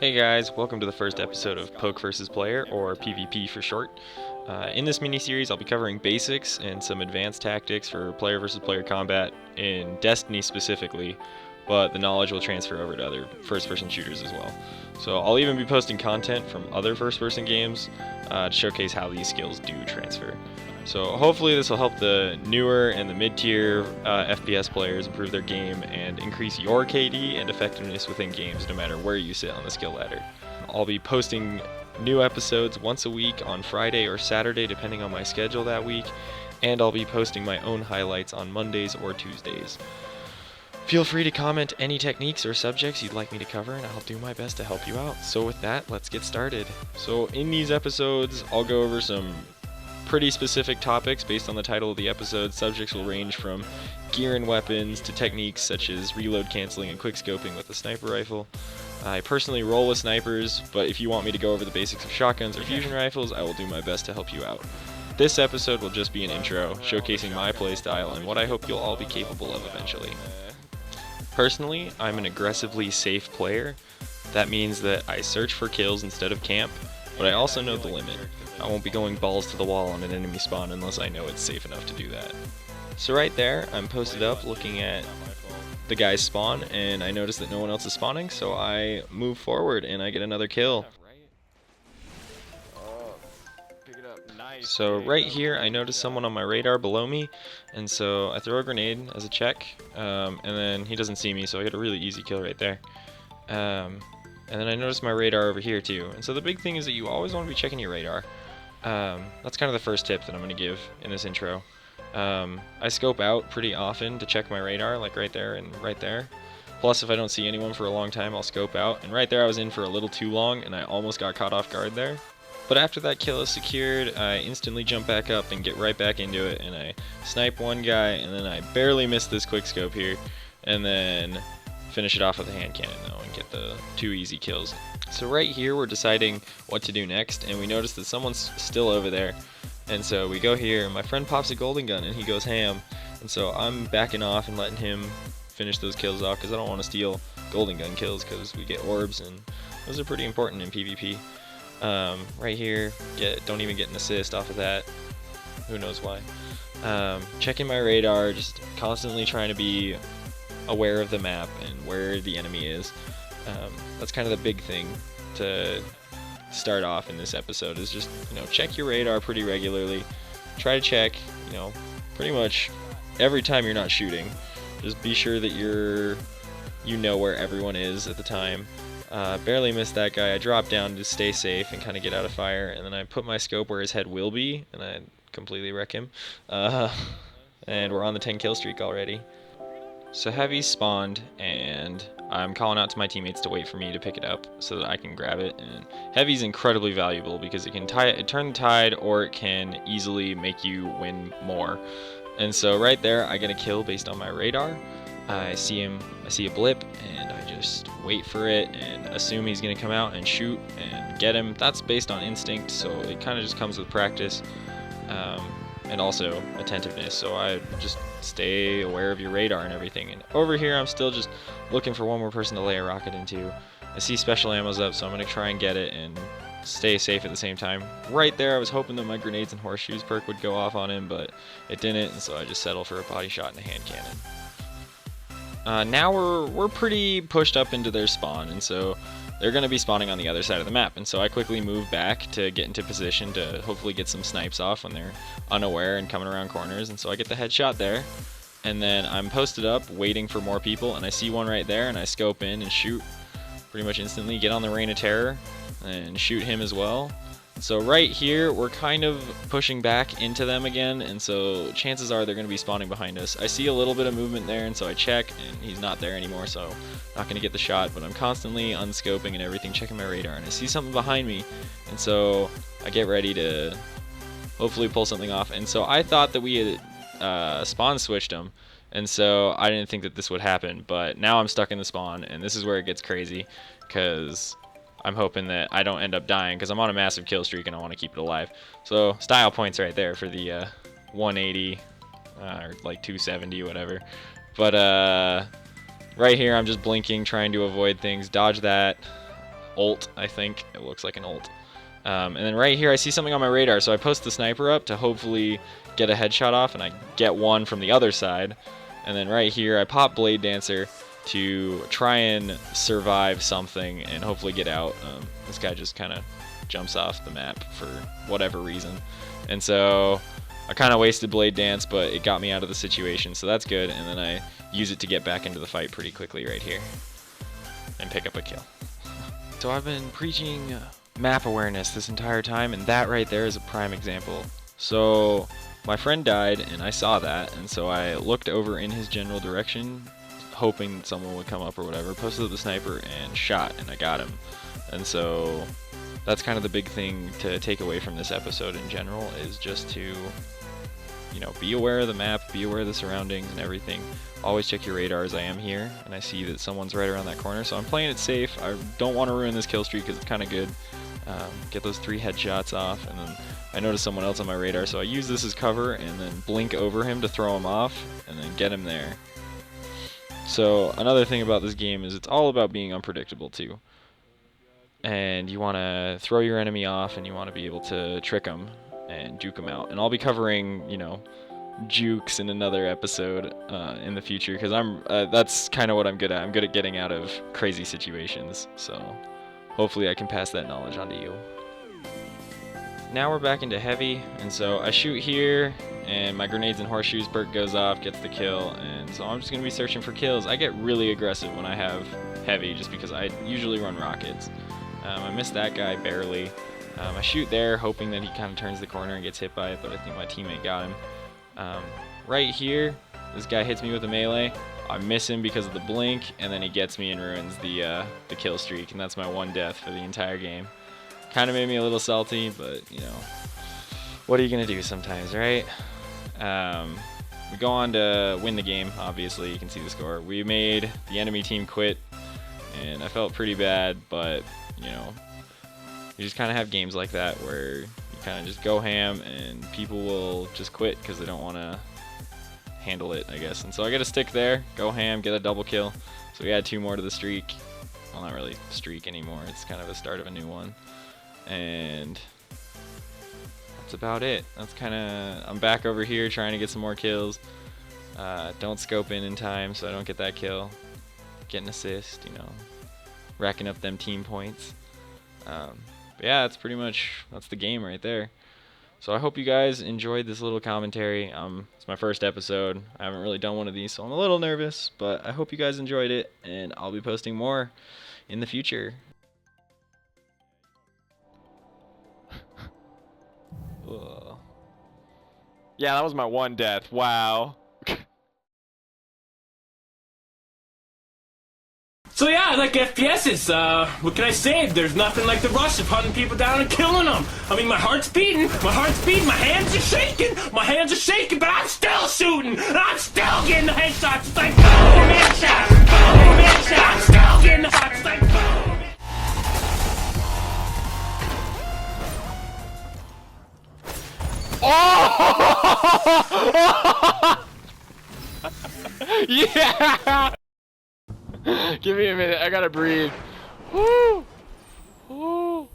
Hey guys, welcome to the first episode of Poke vs. Player, or PvP for short. In this mini-series, I'll be covering basics and some advanced tactics for player versus player combat in Destiny specifically, but the knowledge will transfer over to other first-person shooters as well. So I'll even be posting content from other first-person games to showcase how these skills do transfer. So hopefully this will help the newer and the mid-tier FPS players improve their game and increase your KD and effectiveness within games no matter where you sit on the skill ladder. I'll be posting new episodes once a week on Friday or Saturday depending on my schedule that week, and I'll be posting my own highlights on Mondays or Tuesdays. Feel free to comment any techniques or subjects you'd like me to cover, and I'll do my best to help you out. So with that, let's get started. So in these episodes, I'll go over some pretty specific topics based on the title of the episode. Subjects will range from gear and weapons to techniques such as reload canceling and quick scoping with the sniper rifle. I personally roll with snipers, but if you want me to go over the basics of shotguns or fusion rifles, I will do my best to help you out. This episode will just be an intro, showcasing my playstyle and what I hope you'll all be capable of eventually. Personally, I'm an aggressively safe player. That means that I search for kills instead of camp, but I also know the limit. I won't be going balls to the wall on an enemy spawn unless I know it's safe enough to do that. So right there, I'm posted up looking at the guy's spawn, and I notice that no one else is spawning, so I move forward and I get another kill. So right here, I notice someone on my radar below me, and so I throw a grenade as a check, and then he doesn't see me, so I get a really easy kill right there. And then I notice my radar over here too, and so the big thing is that you always want to be checking your radar. That's kind of the first tip that I'm going to give in this intro. I scope out pretty often to check my radar, like right there and right there. Plus, if I don't see anyone for a long time, I'll scope out. And right there, I was in for a little too long, and I almost got caught off guard there. But after that kill is secured, I instantly jump back up and get right back into it, and I snipe one guy, and then I barely miss this quick scope here, and then finish it off with a hand cannon though and get the 2 easy kills. So right here we're deciding what to do next, and we notice that someone's still over there, and so we go here and my friend pops a golden gun and he goes ham, and so I'm backing off and letting him finish those kills off because I don't want to steal golden gun kills because we get orbs and those are pretty important in PvP. Right here, don't even get an assist off of that, who knows why. Checking my radar, just constantly trying to be aware of the map and where the enemy is. That's kind of the big thing to start off in this episode, is just, check your radar pretty regularly. Try to check, pretty much every time you're not shooting. Just be sure that you know where everyone is at the time. Barely missed that guy. I drop down to stay safe and kind of get out of fire, and then I put my scope where his head will be, and I completely wreck him. And we're on the 10 kill streak already. So Heavy's spawned, and I'm calling out to my teammates to wait for me to pick it up so that I can grab it. And Heavy's incredibly valuable because it can turn the tide, or it can easily make you win more. And so right there, I get a kill based on my radar. I see him, I see a blip, and I just wait for it and assume he's going to come out and shoot and get him. That's based on instinct, so it kind of just comes with practice. And also attentiveness, so I just stay aware of your radar and everything. And over here I'm still just looking for one more person to lay a rocket into. I see special ammo's up, so I'm going to try and get it and stay safe at the same time. Right there I was hoping that my grenades and horseshoes perk would go off on him, but it didn't, and so I just settled for a body shot and a hand cannon. Now we're pretty pushed up into their spawn, and so they're going to be spawning on the other side of the map, and so I quickly move back to get into position to hopefully get some snipes off when they're unaware and coming around corners, and so I get the headshot there, and then I'm posted up waiting for more people, and I see one right there, and I scope in and shoot pretty much instantly, get on the Reign of Terror and shoot him as well. So right here we're kind of pushing back into them again, and so chances are they're going to be spawning behind us. I see a little bit of movement there, and so I check, and he's not there anymore, so not going to get the shot, but I'm constantly unscoping and everything, checking my radar, and I see something behind me, and so I get ready to hopefully pull something off. And so I thought that we had spawn switched them, and so I didn't think that this would happen, but now I'm stuck in the spawn, and this is where it gets crazy, because I'm hoping that I don't end up dying because I'm on a massive kill streak and I want to keep it alive. So style points right there for the 180 or like 270, whatever. But right here I'm just blinking, trying to avoid things, dodge that, ult, I think. It looks like an ult. And then right here I see something on my radar, so I post the sniper up to hopefully get a headshot off, and I get one from the other side. And then right here I pop Blade Dancer to try and survive something and hopefully get out. This guy just kind of jumps off the map for whatever reason. And so I kind of wasted Blade Dance, but it got me out of the situation, so that's good. And then I use it to get back into the fight pretty quickly right here and pick up a kill. So I've been preaching map awareness this entire time, and that right there is a prime example. So my friend died, and I saw that, and so I looked over in his general direction, hoping someone would come up or whatever, posted up the sniper, and shot, and I got him. And so that's kind of the big thing to take away from this episode in general, is just to, you know, be aware of the map, be aware of the surroundings and everything. Always check your radar as I am here, and I see that someone's right around that corner, so I'm playing it safe. I don't want to ruin this kill streak because it's kind of good. Get those 3 headshots off, and then I notice someone else on my radar, so I use this as cover and then blink over him to throw him off and then get him there. So another thing about this game is it's all about being unpredictable too. And you want to throw your enemy off, and you want to be able to trick them and juke them out. And I'll be covering, you know, jukes in another episode in the future, because that's kind of what I'm good at. I'm good at getting out of crazy situations, so hopefully I can pass that knowledge on to you. Now we're back into heavy, and so I shoot here, and my grenades and horseshoes perk goes off, gets the kill, and so I'm just going to be searching for kills. I get really aggressive when I have heavy, just because I usually run rockets. I missed that guy barely. I shoot there, hoping that he kind of turns the corner and gets hit by it, but I think my teammate got him. Right here, this guy hits me with a melee. I miss him because of the blink, and then he gets me and ruins the kill streak, and that's my 1 death for the entire game. Kind of made me a little salty, but, you know, what are you going to do sometimes, right? We go on to win the game, obviously. You can see the score. We made the enemy team quit, and I felt pretty bad, but, you know, you just kind of have games like that where you kind of just go ham, and people will just quit because they don't want to handle it, I guess. And so I get a stick there, go ham, get a double kill. So we add 2 more to the streak. Well, not really streak anymore. It's kind of a start of a new one. And that's about it. That's kind of, I'm back over here trying to get some more kills. Don't scope in time so I don't get that kill. Get an assist, you know, racking up them team points. But yeah, that's pretty much, that's the game right there. So I hope you guys enjoyed this little commentary. It's my first episode. I haven't really done one of these, so I'm a little nervous, but I hope you guys enjoyed it, and I'll be posting more in the future. Yeah, that was my 1 death. Wow. So yeah, I like FPSs. What can I say? There's nothing like the rush of hunting people down and killing them. I mean, my heart's beating, my hands are shaking, but I'm still shooting, and I'm still getting the headshots. It's like boom, headshot, boom, headshot. I'm still getting the shots. It's like boom. Oh! Yeah! Give me a minute, I gotta breathe. Woo! Woo!